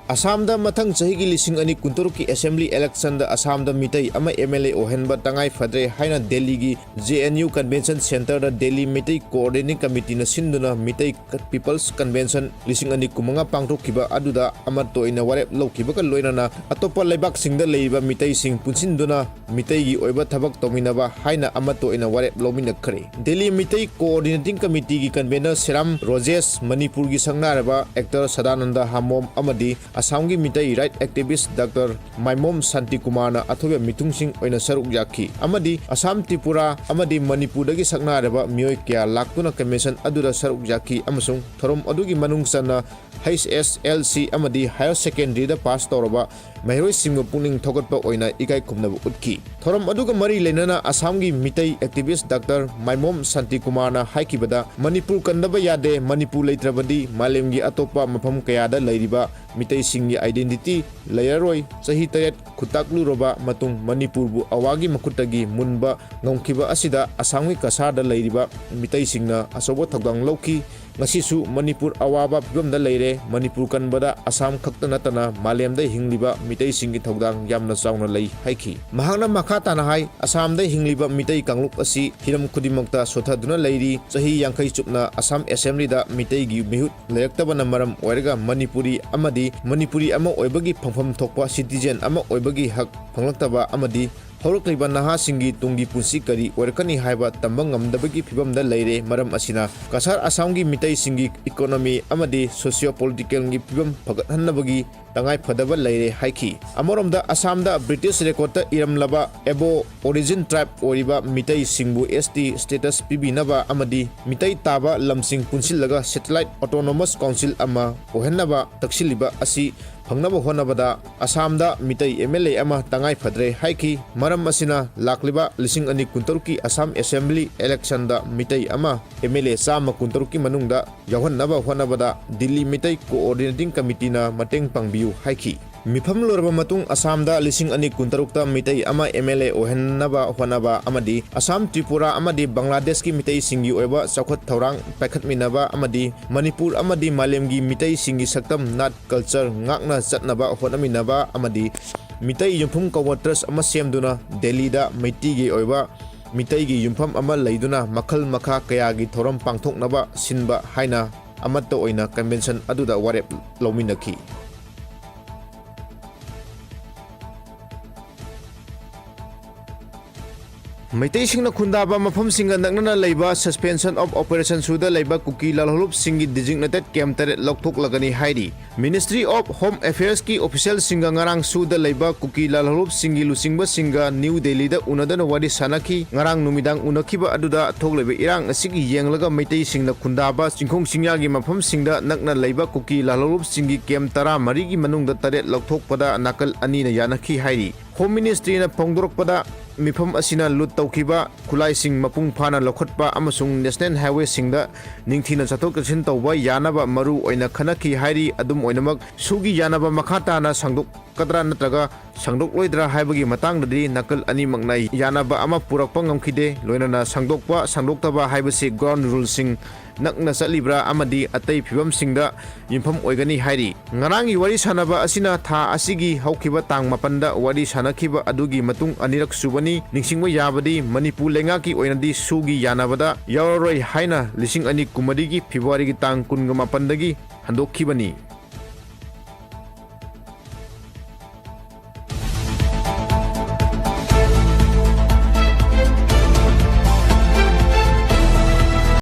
Assamda mathang chahigi lising ani kunturki assembly election da Assamda mitai ama MLA ohenba tangai fadre haina Delhi gi JNU Convention Center da Delhi mitai coordinating committee na sinduna mitai People's Convention lising ani kumanga pangthokkiba aduda amato ina warep lawkiba ka loinana atopa leibak singda leiba mitai sing punsinduna mitai gi oiba thabak tominaba haina amato ina warep lominakhre Delhi mitai coordinating committee gi convener Seram Rojes Manipur gi sangnaraba actor Sadananda Hamom amadi Assam gi mitai right activist Dr. Maimom Santi Kumar athobe mitungsing oina saruk yakhi amadi Assam Tripura amadi Manipur dagi saknaraba mioi kya laktuna convention adura saruk yakhi amasung thorom adugi manungsana HSLC amadi higher secondary da pass toraba mahiroi singmo puning thogatpa oina ikai khumnaba utki thorom aduga mari lenana Assam gi mitai activist Dr. Maimom Santi Kumar haikibada Manipur kandaba yade Manipur leitrabadi malemgi atopa mafam kayada leiriba mitai singi identity layaroi sahi tayat khutaklu roba matung Manipur bu awagi makutagi munba ngomkiba asida Assam gi kasada leiriba mitai singna asobo thogdang lawki ngasisu Manipur awaba pibamda leire Manipur kanbada Assam khakta natana malemda hingliba mitai singi thogdang yamna chauna lei haiki mahangna makha tana hai Assam da hingliba mitai kangluk asi hiram khudimokta sothaduna leiri sahi yangkai chupna Assam assembly da mitai gi mihut layaktabana maram oiraga Manipuri ama oibagi phangpham thokpa citizen ama oibagi hak phanglaktaba amadi haurakliba naha singi tungi punsi kari oirakani haiba tambang ngamdabagi phibamda leire maram asina kasar Assam gi mitai singi economy amadi socio political gi phibam phagathanabagi tangai phadaba leire haiki amoromda Assam da British record ta iramlaba ebo origin tribe oriba mitai singbu ST status pibinaba amadi mitai taba lamsing punsilaga satellite autonomous council ama ohenaba taksiliba asi Pangnaba honabada Assamda mitai MLA ama tangai phadre haiki maram asina lakliba lising ani kuntaruki Assam Assembly election da mitai ama MLA sama kuntaruki manungda yawhannaba honabada Delhi mitai coordinating committee na mateng pangbiu haiki Mifam lorba matung Assamda lising ani kuntarukta mitai ama MLA ohennaba honaba amadi Assam Tripura amadi Bangladesh ki mitai singi oiba chakhot thaurang paikhatminaba amadi Manipur amadi malemgi mitai singi saktam nat culture ngakna chatnaba honaminaba amadi mitai yumphum kawatras ama semduna Delhi da mitai gi oiba mitai gi yumpham ama leiduna makhal makha kaya gi thoram pangthoknaba sinba haina amatta oina convention aduda warep lominakhi Maitai singna khundaba mafam singa naknana leiba suspension of operation suda leiba kuki lalholup singi designated camp tare lokthok lagani hairi Ministry of Home Affairs ki official singa ngarang suda leiba kuki lalholup singi lusingba singa New Delhi da unadana wadi sanaki ngarang numidang unakiba aduda thoglebe irang asigi yenglaga maitai singna khundaba chingkhong singyagi mafam singda nakna leiba kuki lalholup singi camp tara marigi manungda tare lokthokpada nakal ani na yanaki hairi Home Ministry na phongdorokpada mifam asina lut tawkiba khulai sing mapung phana lokhatpa amasung national highway singda ningthina chathok chasin tawba yanaba maru oina khanaki hairi adum oinamak sugi yanaba makhata na sangdok kadra natraga sangdok loidra haibagi matangdadi nakal ani maknai yanaba ama purakpa ngamkhide loinana sangdokpa sangdoktaba haibasi ground rule sing nakna salibra amadi atai phibam singda yimpham oigani hairi ngarangi wari sanaba asina tha asigi haukiba tang mapanda wari sanakhiba adugi matung anirak subani ningsingba yabadi Manipur lengaki oinadi sugi yanabada yawaroi haina lising ani kumadigi February gi tang 18 dagi handokhibani